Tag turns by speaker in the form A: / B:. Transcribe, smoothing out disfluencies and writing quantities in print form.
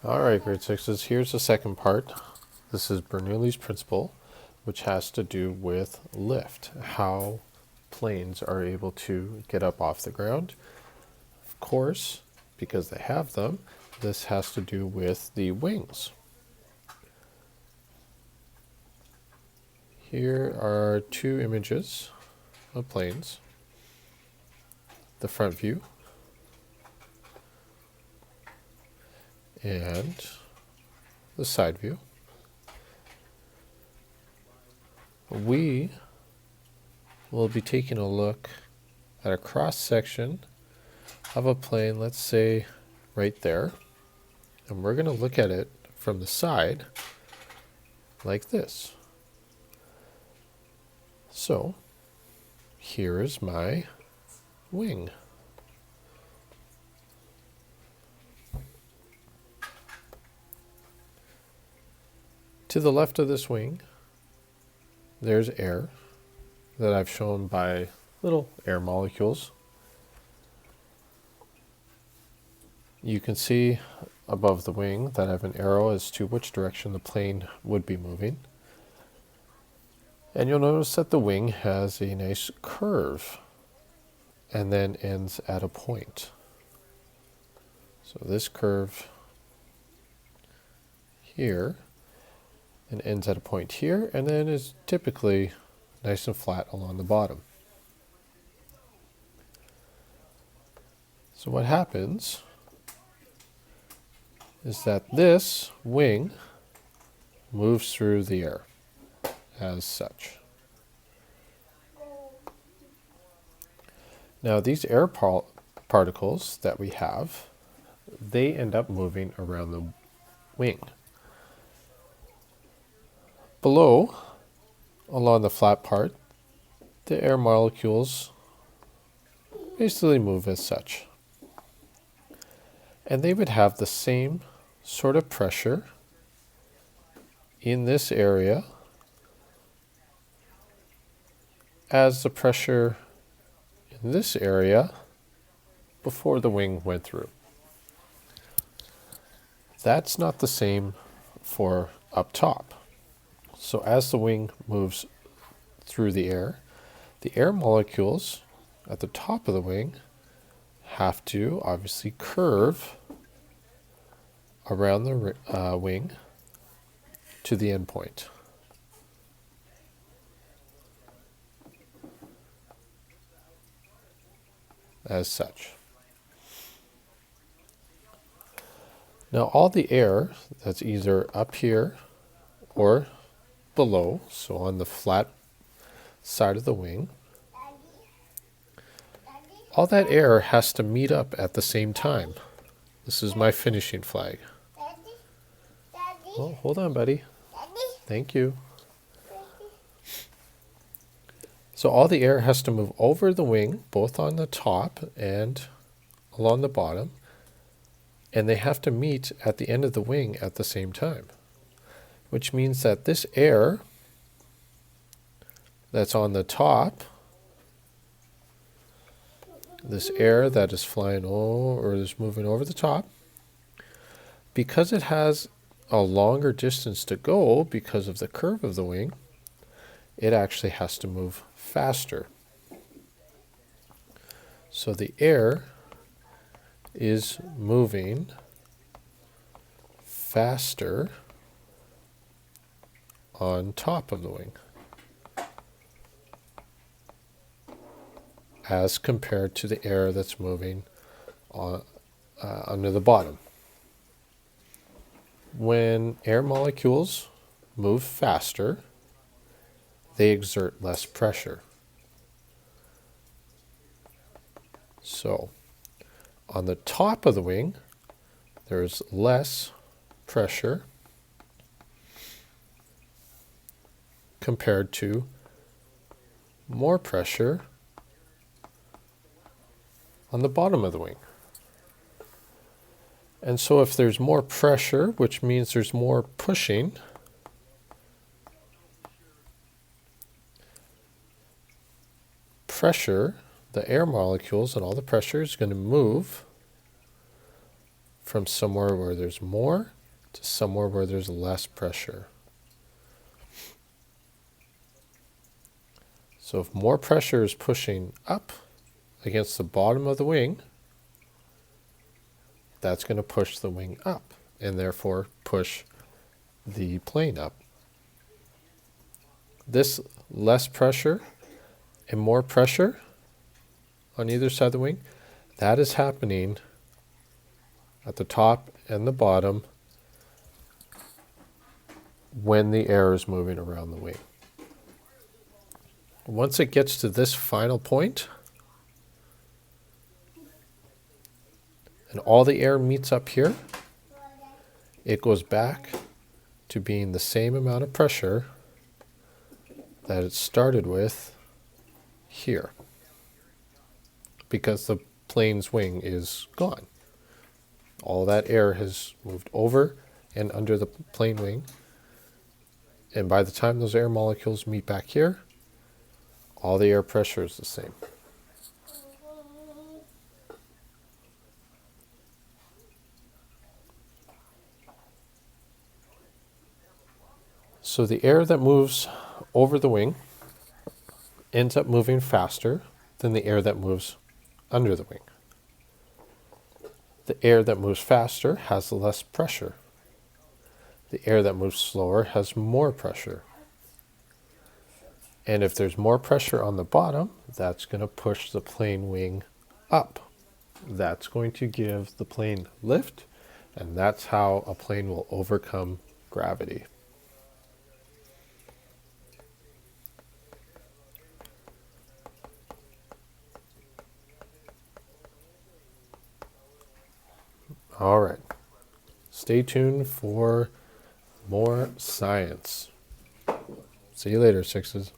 A: All right, grade sixes, here's the second part. This is Bernoulli's principle, which has to do with lift, how planes are able to get up off the ground. Of course, because they have them, this has to do with the wings. Here are two images of planes. The front view and the side view. We will be taking a look at a cross section of a plane, let's say right there, and we're going to look at it from the side like this. So here is my wing. To the left of this wing, there's air that I've shown by little air molecules. You can see above the wing that I have an arrow as to which direction the plane would be moving. And you'll notice that the wing has a nice curve and then ends at a point. So this curve here and ends at a point here, and then is typically nice and flat along the bottom. So what happens is that this wing moves through the air as such. Now these air particles that we have, they end up moving around the wing. Below, along the flat part, the air molecules basically move as such. And they would have the same sort of pressure in this area as the pressure in this area before the wing went through. That's not the same for up top. So as the wing moves through the air molecules at the top of the wing have to obviously curve around the wing to the end point. As such. Now all the air that's either up here or below, so on the flat side of the wing, all that air has to meet up at the same time. This is my finishing flag. Oh, hold on, buddy. Thank you. So all the air has to move over the wing, both on the top and along the bottom, and they have to meet at the end of the wing at the same time, which means that this air that's on the top, this air that is flying over or is moving over the top, because it has a longer distance to go because of the curve of the wing, it actually has to move faster. So the air is moving faster on top of the wing as compared to the air that's moving on, under the bottom. When air molecules move faster, they exert less pressure. So, on the top of the wing, there's less pressure compared to more pressure on the bottom of the wing. And so if there's more pressure, which means there's more pushing, the air molecules and all the pressure is going to move from somewhere where there's more to somewhere where there's less pressure. So if more pressure is pushing up against the bottom of the wing, that's going to push the wing up and therefore push the plane up. This less pressure and more pressure on either side of the wing, that is happening at the top and the bottom when the air is moving around the wing. Once it gets to this final point, and all the air meets up here, it goes back to being the same amount of pressure that it started with here, because the plane's wing is gone. All that air has moved over and under the plane wing, and by the time those air molecules meet back here, all the air pressure is the same. So the air that moves over the wing ends up moving faster than the air that moves under the wing. The air that moves faster has less pressure. The air that moves slower has more pressure. And if there's more pressure on the bottom, that's going to push the plane wing up. That's going to give the plane lift, and that's how a plane will overcome gravity. All right. Stay tuned for more science. See you later, Sixes.